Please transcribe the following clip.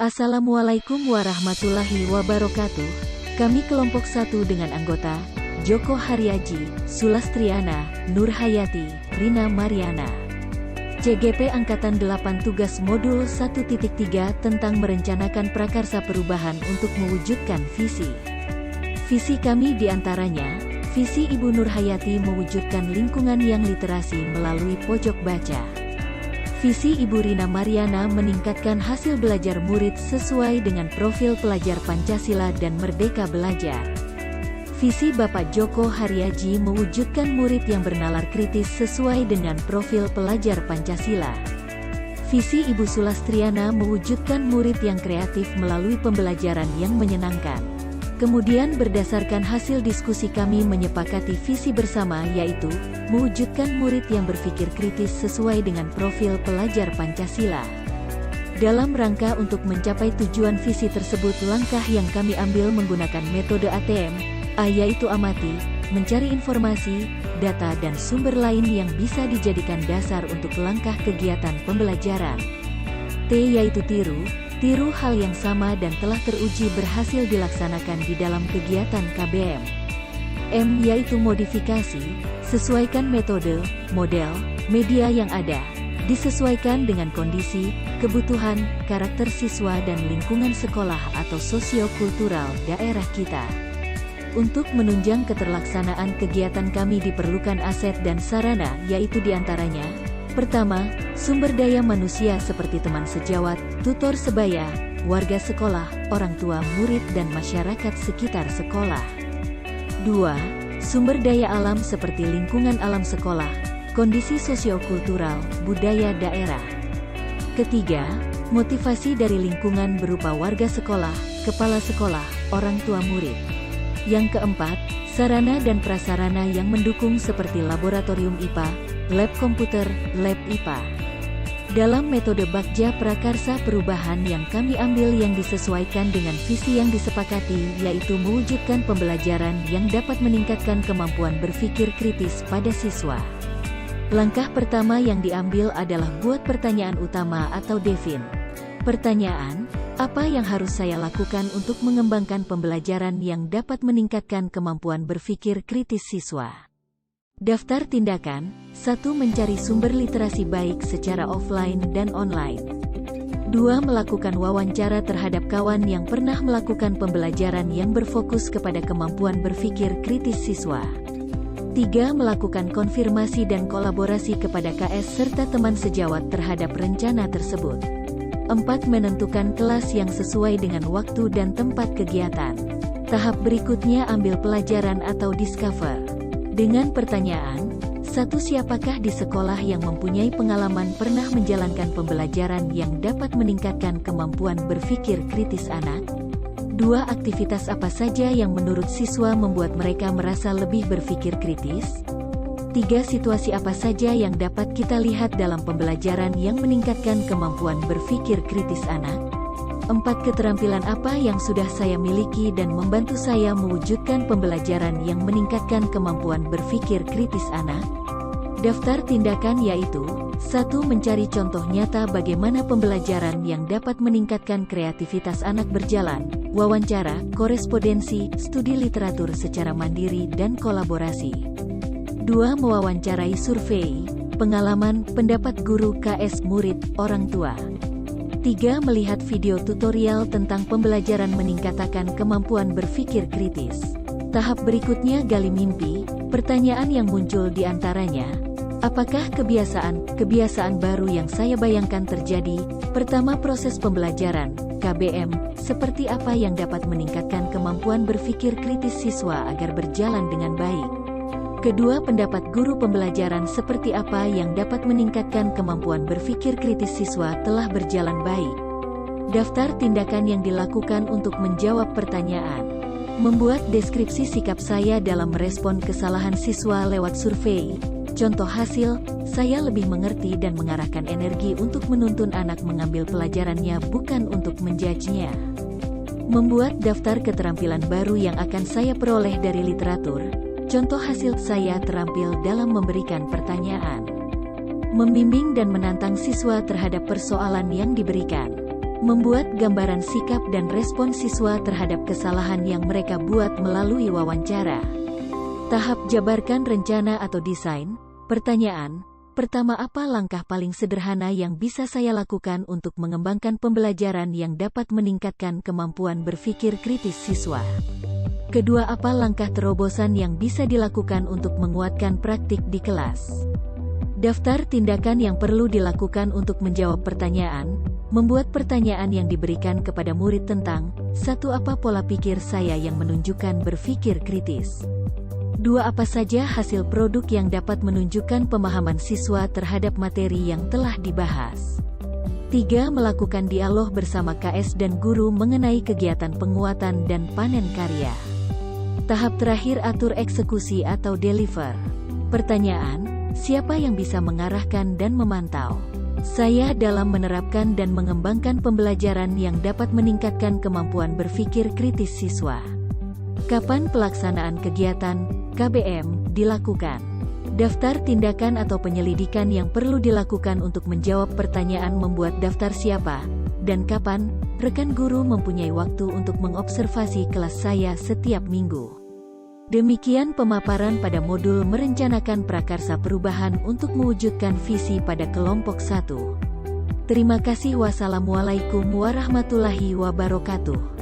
Assalamualaikum warahmatullahi wabarakatuh. Kami kelompok 1 dengan anggota Joko Haryaji, Sulastriana, Nur Hayati, Rina Mariana. CGP Angkatan 8 tugas modul 1.3 tentang merencanakan prakarsa perubahan untuk mewujudkan visi. Visi kami diantaranya, visi Ibu Nur Hayati mewujudkan lingkungan yang literasi melalui pojok baca. Visi Ibu Rina Mariana meningkatkan hasil belajar murid sesuai dengan profil pelajar Pancasila dan Merdeka Belajar. Visi Bapak Joko Haryaji mewujudkan murid yang bernalar kritis sesuai dengan profil pelajar Pancasila. Visi Ibu Sulastriana mewujudkan murid yang kreatif melalui pembelajaran yang menyenangkan. Kemudian berdasarkan hasil diskusi kami menyepakati visi bersama yaitu, mewujudkan murid yang berpikir kritis sesuai dengan profil pelajar Pancasila. Dalam rangka untuk mencapai tujuan visi tersebut, langkah yang kami ambil menggunakan metode ATM, yaitu amati, mencari informasi, data dan sumber lain yang bisa dijadikan dasar untuk langkah kegiatan pembelajaran. T yaitu tiru hal yang sama dan telah teruji berhasil dilaksanakan di dalam kegiatan KBM. M yaitu modifikasi, sesuaikan metode, model, media yang ada, disesuaikan dengan kondisi, kebutuhan, karakter siswa dan lingkungan sekolah atau sosiokultural daerah kita. Untuk menunjang keterlaksanaan kegiatan kami diperlukan aset dan sarana yaitu diantaranya, pertama, sumber daya manusia seperti teman sejawat, tutor sebaya, warga sekolah, orang tua murid dan masyarakat sekitar sekolah. 2. Sumber daya alam seperti lingkungan alam sekolah, kondisi sosiokultural, budaya daerah. Ketiga, motivasi dari lingkungan berupa warga sekolah, kepala sekolah, orang tua murid. Yang keempat, sarana dan prasarana yang mendukung seperti laboratorium IPA, lab komputer, lab IPA. Dalam metode Bagja Prakarsa Perubahan yang kami ambil yang disesuaikan dengan visi yang disepakati yaitu mewujudkan pembelajaran yang dapat meningkatkan kemampuan berpikir kritis pada siswa. Langkah pertama yang diambil adalah buat pertanyaan utama atau DEFIN. Pertanyaan, apa yang harus saya lakukan untuk mengembangkan pembelajaran yang dapat meningkatkan kemampuan berpikir kritis siswa? Daftar tindakan, 1. Mencari sumber literasi baik secara offline dan online. 2. Melakukan wawancara terhadap kawan yang pernah melakukan pembelajaran yang berfokus kepada kemampuan berpikir kritis siswa. 3. Melakukan konfirmasi dan kolaborasi kepada KS serta teman sejawat terhadap rencana tersebut. 4. Menentukan kelas yang sesuai dengan waktu dan tempat kegiatan. Tahap berikutnya ambil pelajaran atau discover. Dengan pertanyaan, 1. Siapakah di sekolah yang mempunyai pengalaman pernah menjalankan pembelajaran yang dapat meningkatkan kemampuan berpikir kritis anak? 2. Aktivitas apa saja yang menurut siswa membuat mereka merasa lebih berpikir kritis? 3. Situasi apa saja yang dapat kita lihat dalam pembelajaran yang meningkatkan kemampuan berpikir kritis anak? 4. Keterampilan apa yang sudah saya miliki dan membantu saya mewujudkan pembelajaran yang meningkatkan kemampuan berpikir kritis anak? Daftar tindakan yaitu, 1. Mencari contoh nyata bagaimana pembelajaran yang dapat meningkatkan kreativitas anak berjalan, wawancara, korespondensi, studi literatur secara mandiri dan kolaborasi. 2. Mewawancarai survei, pengalaman, pendapat guru KS murid, orang tua. 3. Melihat video tutorial tentang pembelajaran meningkatkan kemampuan berpikir kritis. Tahap berikutnya gali mimpi, pertanyaan yang muncul di antaranya, apakah kebiasaan baru yang saya bayangkan terjadi? Pertama, proses pembelajaran, KBM, seperti apa yang dapat meningkatkan kemampuan berpikir kritis siswa agar berjalan dengan baik? Kedua, pendapat guru pembelajaran seperti apa yang dapat meningkatkan kemampuan berpikir kritis siswa telah berjalan baik. Daftar tindakan yang dilakukan untuk menjawab pertanyaan. Membuat deskripsi sikap saya dalam merespon kesalahan siswa lewat survei. Contoh hasil, saya lebih mengerti dan mengarahkan energi untuk menuntun anak mengambil pelajarannya bukan untuk menjudge-nya. Membuat daftar keterampilan baru yang akan saya peroleh dari literatur. Contoh hasil, saya terampil dalam memberikan pertanyaan. Membimbing dan menantang siswa terhadap persoalan yang diberikan. Membuat gambaran sikap dan respon siswa terhadap kesalahan yang mereka buat melalui wawancara. Tahap jabarkan rencana atau desain. Pertanyaan, pertama, apa langkah paling sederhana yang bisa saya lakukan untuk mengembangkan pembelajaran yang dapat meningkatkan kemampuan berpikir kritis siswa? Kedua, apa langkah terobosan yang bisa dilakukan untuk menguatkan praktik di kelas? Daftar tindakan yang perlu dilakukan untuk menjawab pertanyaan. Membuat pertanyaan yang diberikan kepada murid tentang, 1. Apa pola pikir saya yang menunjukkan berpikir kritis? 2. Apa saja hasil produk yang dapat menunjukkan pemahaman siswa terhadap materi yang telah dibahas? 3. Melakukan dialog bersama KS dan guru mengenai kegiatan penguatan dan panen karya. Tahap terakhir, atur eksekusi atau deliver. Pertanyaan, siapa yang bisa mengarahkan dan memantau saya dalam menerapkan dan mengembangkan pembelajaran yang dapat meningkatkan kemampuan berpikir kritis siswa? Kapan pelaksanaan kegiatan KBM dilakukan? Daftar tindakan atau penyelidikan yang perlu dilakukan untuk menjawab pertanyaan. Membuat daftar siapa dan kapan. Rekan guru mempunyai waktu untuk mengobservasi kelas saya setiap minggu. Demikian pemaparan pada modul merencanakan prakarsa perubahan untuk mewujudkan visi pada kelompok 1. Terima kasih. Wassalamualaikum warahmatullahi wabarakatuh.